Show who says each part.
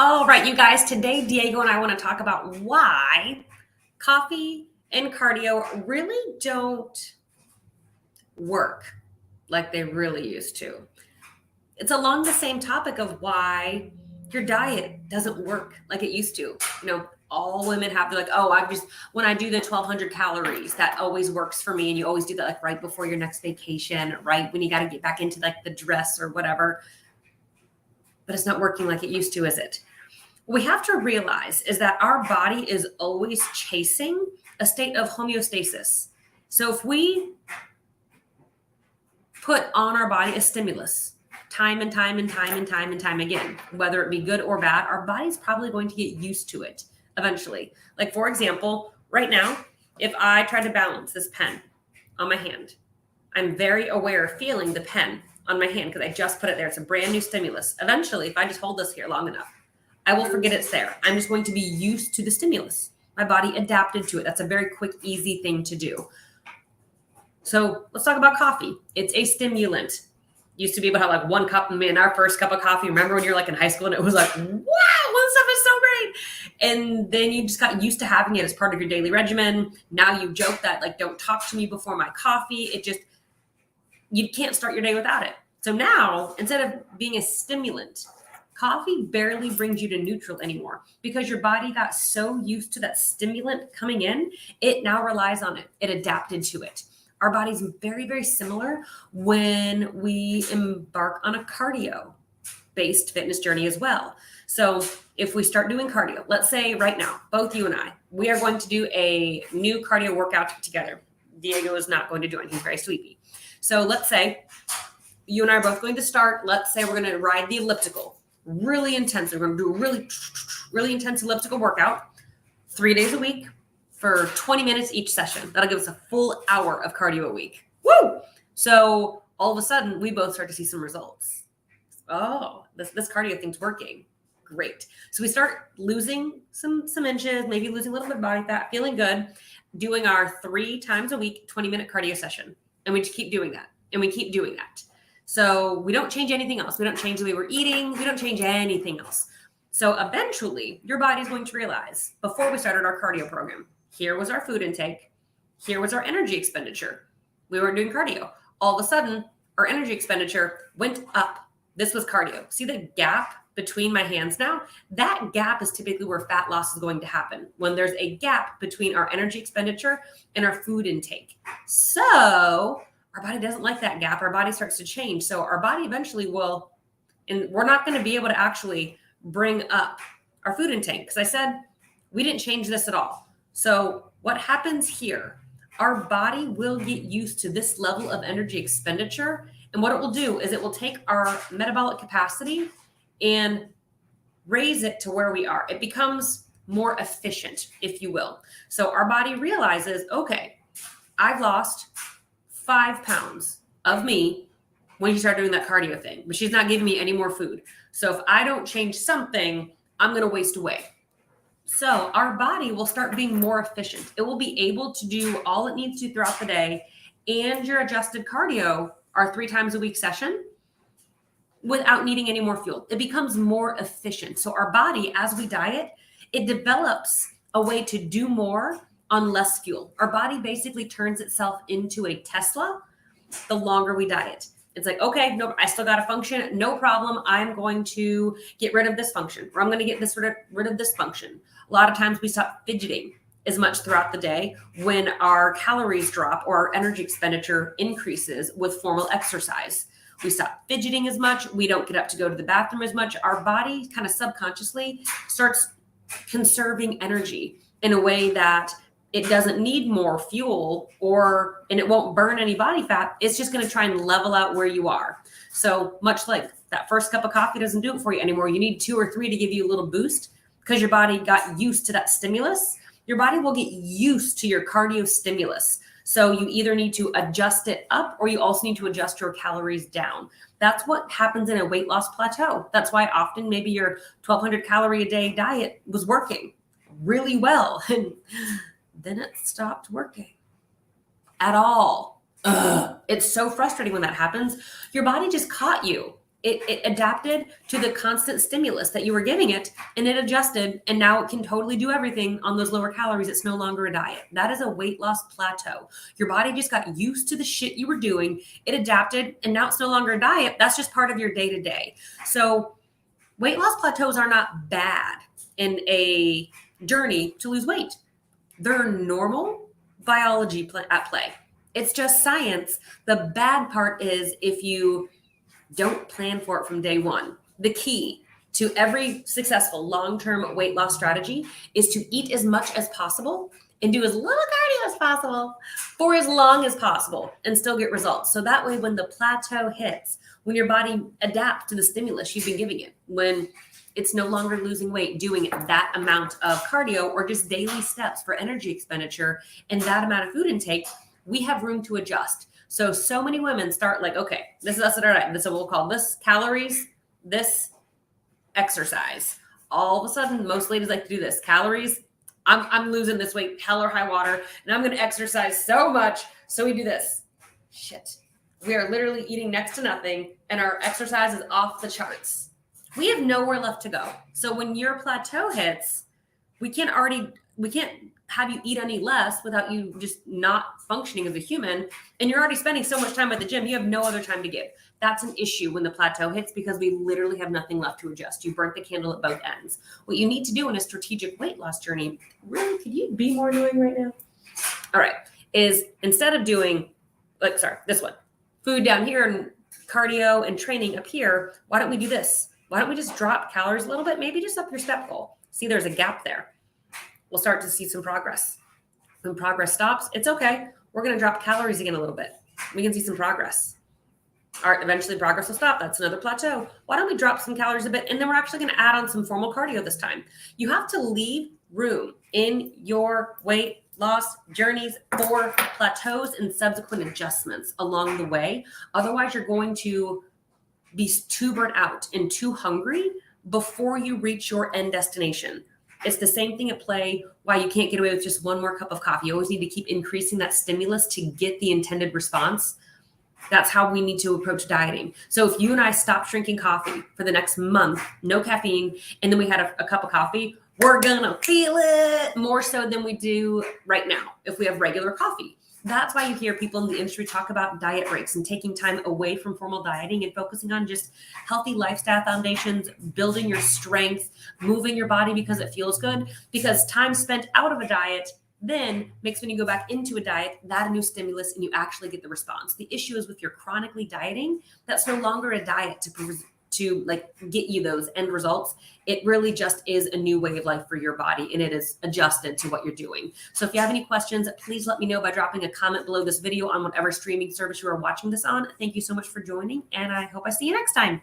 Speaker 1: All right, you guys, today Diego and I want to talk about why coffee and cardio really don't work like they really used to. It's along the same topic of why your diet doesn't work like it used to. All women have, they're like, oh, when I do the 1,200 calories, that always works for me. And you always do that like right before your next vacation, right? When you got to get back into like the dress or whatever. But it's not working like it used to, is it? What we have to realize is that our body is always chasing a state of homeostasis. So if we put on our body a stimulus time and time and time and time and time again, whether it be good or bad, our body's probably going to get used to it eventually. Like, for example, right now, if I try to balance this pen on my hand, I'm very aware of feeling the pen on my hand because I just put it there. It's a brand new stimulus. Eventually, if I just hold this here long enough, I will forget it's there. I'm just going to be used to the stimulus. My body adapted to it. That's a very quick, easy thing to do. So let's talk about coffee. It's a stimulant. Used to be able to have like one cup. In our first cup of coffee, remember when you're like in high school and it was like, wow, this stuff is so great. And then you just got used to having it as part of your daily regimen. Now you joke that like, don't talk to me before my coffee. You can't start your day without it. So now, instead of being a stimulant, coffee barely brings you to neutral anymore because your body got so used to that stimulant coming in, it now relies on it. It adapted to it. Our body's very, very similar when we embark on a cardio-based fitness journey as well. So if we start doing cardio, let's say right now, both you and I, we are going to do a new cardio workout together. Diego is not going to join. He's very sleepy. So let's say you and I are both going to start. Let's say we're going to ride the elliptical. Really intense. We're going to do a really intense elliptical workout 3 days a week for 20 minutes each session. That'll give us a full hour of cardio a week. Woo! So all of a sudden, we both start to see some results. Oh, this cardio thing's working. Great. So we start losing some inches, maybe losing a little bit of body fat, feeling good, doing our 3 times a week, 20-minute cardio session. And we just keep doing that. And we keep doing that. So we don't change anything else. We don't change the way we're eating. We don't change anything else. So eventually, your body's going to realize, before we started our cardio program, here was our food intake. Here was our energy expenditure. We weren't doing cardio. All of a sudden, our energy expenditure went up. This was cardio. See the gap between my hands now? That gap is typically where fat loss is going to happen, when there's a gap between our energy expenditure and our food intake. So our body doesn't like that gap. Our body starts to change. So our body eventually will, and we're not going to be able to actually bring up our food intake because I said we didn't change this at all. So what happens here, our body will get used to this level of energy expenditure. And what it will do is it will take our metabolic capacity and raise it to where we are. It becomes more efficient, if you will. So our body realizes, okay, I've lost 5 pounds of me when she started doing that cardio thing, but she's not giving me any more food. So if I don't change something, I'm going to waste away. So our body will start being more efficient. It will be able to do all it needs to throughout the day and your adjusted cardio, our 3 times a week session, without needing any more fuel. It becomes more efficient. So our body, as we diet, it develops a way to do more on less fuel. Our body basically turns itself into a Tesla the longer we diet. It's like, okay, no, I still got to function. No problem. I'm going to get rid of this function, or I'm going to get rid of this function. A lot of times we stop fidgeting as much throughout the day when our calories drop or our energy expenditure increases with formal exercise. We stop fidgeting as much. We don't get up to go to the bathroom as much. Our body kind of subconsciously starts conserving energy in a way that it doesn't need more fuel and it won't burn any body fat. It's just going to try and level out where you are. So much like that first cup of coffee doesn't do it for you anymore. You need 2 or 3 to give you a little boost because your body got used to that stimulus. Your body will get used to your cardio stimulus. So you either need to adjust it up or you also need to adjust your calories down. That's what happens in a weight loss plateau. That's why often maybe your 1,200 calorie a day diet was working really well. And then it stopped working at all. Ugh. It's so frustrating when that happens. Your body just caught you It adapted to the constant stimulus that you were giving it, and it adjusted, and now it can totally do everything on those lower calories. It's no longer a diet. That is a weight loss plateau. Your body just got used to the shit you were doing. It adapted, and now it's no longer a diet. That's just part of your day to day. So weight loss plateaus are not bad in a journey to lose weight. They're normal biology at play. It's just science. The bad part is if you don't plan for it from day one. The key to every successful long-term weight loss strategy is to eat as much as possible and do as little cardio as possible for as long as possible and still get results. So that way, when the plateau hits, when your body adapts to the stimulus you've been giving it, when it's no longer losing weight, doing that amount of cardio or just daily steps for energy expenditure and that amount of food intake, we have room to adjust. So many women start like, okay, this is us at our diet. This is what we'll call this calories, this exercise. All of a sudden, most ladies like to do this. Calories, I'm losing this weight, hell or high water, and I'm going to exercise so much. So we do this. Shit. We are literally eating next to nothing, and our exercise is off the charts. We have nowhere left to go. So when your plateau hits, we can't have you eat any less without you just not functioning as a human. And you're already spending so much time at the gym, you have no other time to give. That's an issue when the plateau hits because we literally have nothing left to adjust. You burnt the candle at both ends. What you need to do in a strategic weight loss journey, really, could you be more annoying right now? All right, is instead of doing, this one, food down here and cardio and training up here, why don't we do this? Why don't we just drop calories a little bit? Maybe just up your step goal. See, there's a gap there. We'll start to see some progress. When progress stops, it's okay. We're going to drop calories again a little bit. We can see some progress. All right, eventually progress will stop. That's another plateau. Why don't we drop some calories a bit? And then we're actually going to add on some formal cardio this time. You have to leave room in your weight loss journeys for plateaus and subsequent adjustments along the way. Otherwise, you're going to be too burnt out and too hungry before you reach your end destination. It's the same thing at play why you can't get away with just one more cup of coffee. You always need to keep increasing that stimulus to get the intended response. That's how we need to approach dieting. So if you and I stop drinking coffee for the next month, no caffeine, and then we had a cup of coffee, we're going to feel it more so than we do right now if we have regular coffee. That's why you hear people in the industry talk about diet breaks and taking time away from formal dieting and focusing on just healthy lifestyle foundations, building your strength, moving your body because it feels good. Because time spent out of a diet then makes when you go back into a diet, that a new stimulus and you actually get the response. The issue is with your chronically dieting, that's no longer a diet to get you those end results. It really just is a new way of life for your body, and it is adjusted to what you're doing. So if you have any questions, please let me know by dropping a comment below this video on whatever streaming service you are watching this on. Thank you so much for joining, and I hope I see you next time.